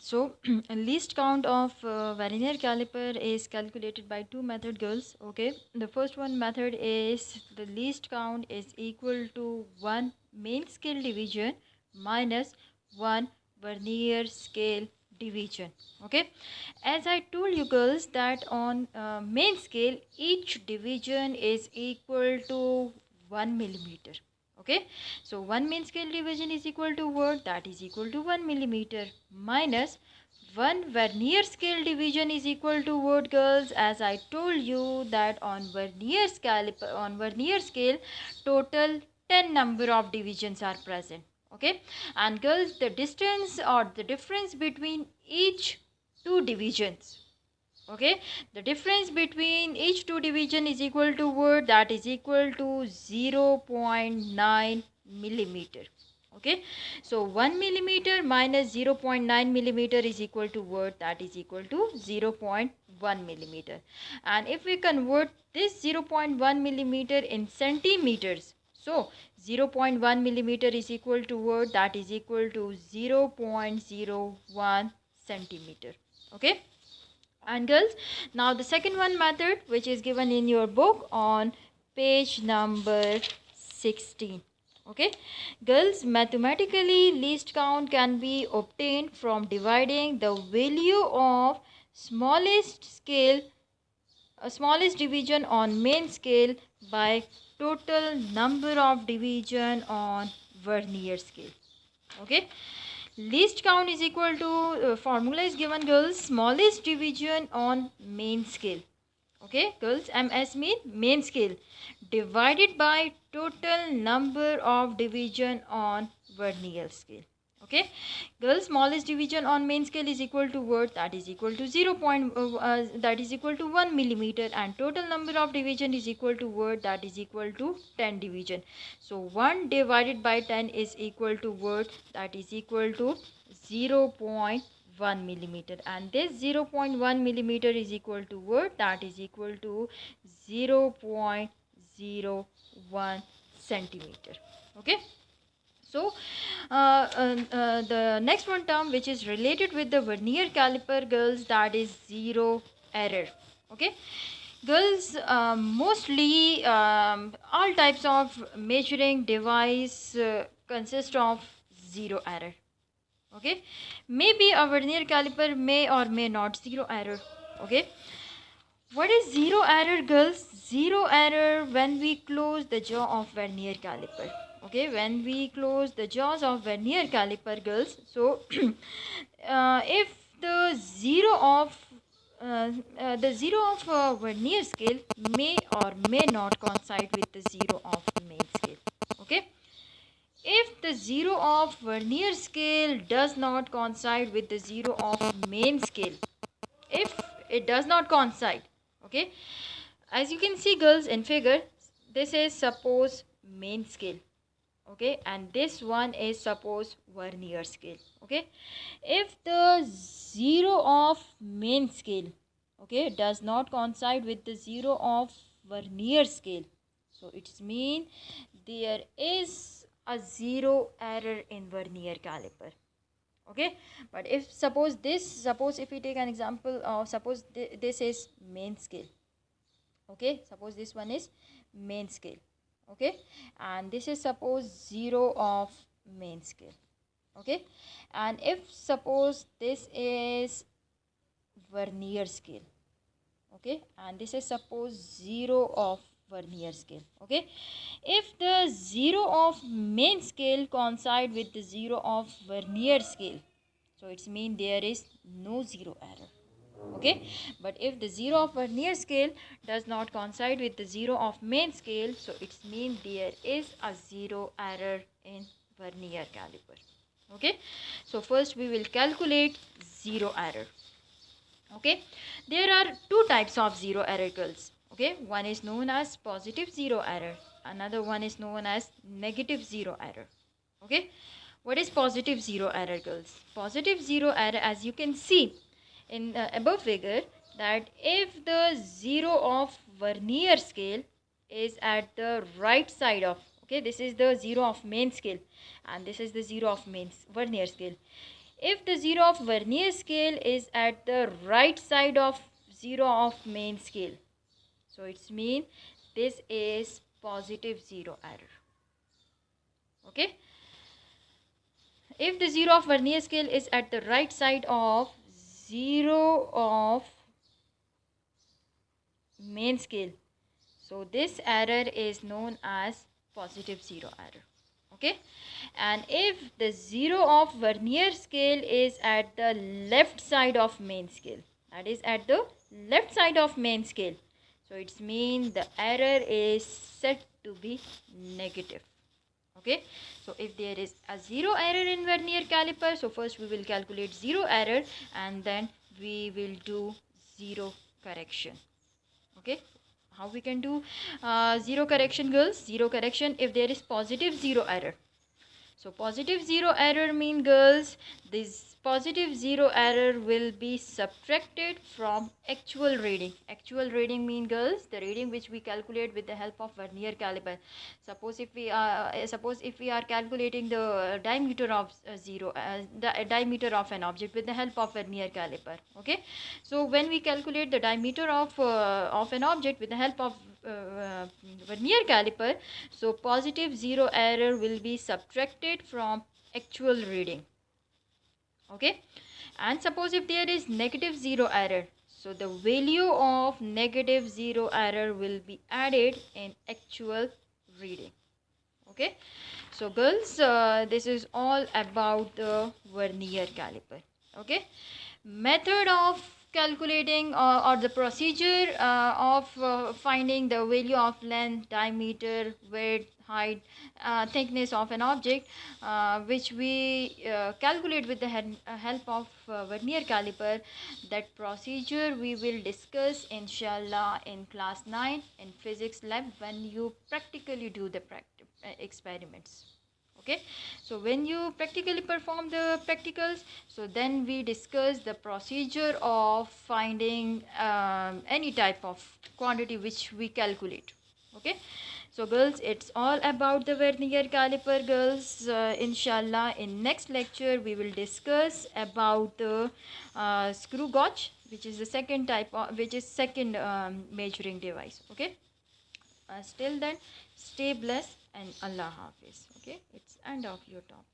So least count of vernier caliper is calculated by two method, girls. Okay, the first one method is the least count is equal to 1 main scale division minus 1 vernier scale division. Okay, as I told you, girls, that on main scale each division is equal to 1 millimeter. Okay, so 1 main scale division is equal to what? That is equal to 1 millimeter minus 1 vernier scale division is equal to what, girls? As I told you that on vernier scale total 10 number of divisions are present. Okay, and girls, the distance or the difference between each two divisions, okay, the difference between each two division is equal to what? That is equal to 0.9 millimeter. Okay, so 1 millimeter minus 0.9 millimeter is equal to what? That is equal to 0.1 millimeter. And if we convert this 0.1 millimeter in centimeters, so 0.1 millimeter is equal to what? That is equal to 0.01 centimeter. Okay, and girls, now the second one method, which is given in your book on page number 16. Okay, girls, mathematically least count can be obtained from dividing the value of smallest scale smallest division on main scale by total number of division on vernier scale. Okay, least count is equal to formula is given, girls, smallest division on main scale. Okay, girls, ms mean main scale divided by total number of division on vernier scale. Okay, girls, smallest division on main scale is equal to what? That is equal to 1 millimeter, and total number of division is equal to what? That is equal to 10 division. So 1 divided by 10 is equal to what? That is equal to 0.1 millimeter, and this 0.1 millimeter is equal to what? That is equal to 0.01 centimeter. Okay, so the next one term which is related with the vernier caliper, girls, that is zero error. Okay, girls, mostly all types of measuring device consist of zero error. Okay, maybe a vernier caliper may or may not zero error. Okay, what is zero error, girls? Zero error when we close the jaw of vernier caliper. Okay, when we close the jaws of vernier caliper, girls, so if the zero of vernier scale may or may not coincide with the zero of main scale. Okay, if the zero of vernier scale does not coincide with the zero of main scale, if it does not coincide, okay, as you can see, girls, in figure, this is suppose main scale, okay, and this one is suppose vernier scale. Okay, if the zero of main scale, okay, does not coincide with the zero of vernier scale, so it means there is a zero error in vernier caliper. Okay, but if suppose if we take an example of suppose this is main scale. Okay, suppose this one is main scale. Okay, and this is suppose zero of main scale. Okay, and if suppose this is vernier scale. Okay, and this is suppose zero of vernier scale. Okay, if the zero of main scale coincide with the zero of vernier scale, so it's mean there is no zero error. Okay, but if the zero of vernier scale does not coincide with the zero of main scale, so it's mean there is a zero error in vernier caliper. Okay, so first we will calculate zero error. Okay, there are two types of zero error, girls. Okay, one is known as positive zero error, another one is known as negative zero error. Okay, what is positive zero error, girls? Positive zero error, as you can see in the above figure, that if the zero of vernier scale is at the right side of, okay, this is the zero of main scale and this is the zero of vernier scale. if the zero of vernier scale is at the right side of zero of main scale, so it's mean this is positive zero error. Okay, if the zero of vernier scale is at the right side of zero of main scale, so this error is known as positive zero error. Okay, and if the zero of vernier scale is at the left side of main scale, that is at the left side of main scale, so it's mean the error is set to be negative. Okay, so if there is a zero error in vernier caliper, so first we will calculate zero error and then we will do zero correction. Okay, how we can do zero correction, girls? Zero correction if there is positive zero error. So positive zero error mean, girls, this positive zero error will be subtracted from actual reading. Actual reading mean, girls, the reading which we calculate with the help of vernier caliper. Suppose if we are calculating the diameter of the diameter of an object with the help of vernier caliper. Okay, so when we calculate the diameter of an object with the help of vernier caliper, so positive zero error will be subtracted from actual reading. Okay, and suppose if there is negative zero error, so the value of negative zero error will be added in actual reading. Okay, so girls, this is all about the vernier caliper. Okay, method of calculating or the procedure of finding the value of length, diameter, width, height, thickness of an object, which we calculate with the help of vernier caliper. That procedure we will discuss inshallah in class 9 in physics lab when you practically do the experiments. Okay, so when you practically perform the practicals, so then we discuss the procedure of finding any type of quantity which we calculate. Okay, so girls, it's all about the vernier caliper, girls. Inshallah in next lecture we will discuss about the screw gauge, which is the second type of, which is second measuring device. Okay, till then, stay blessed and Allah Hafiz. Okay, it's end of your topic.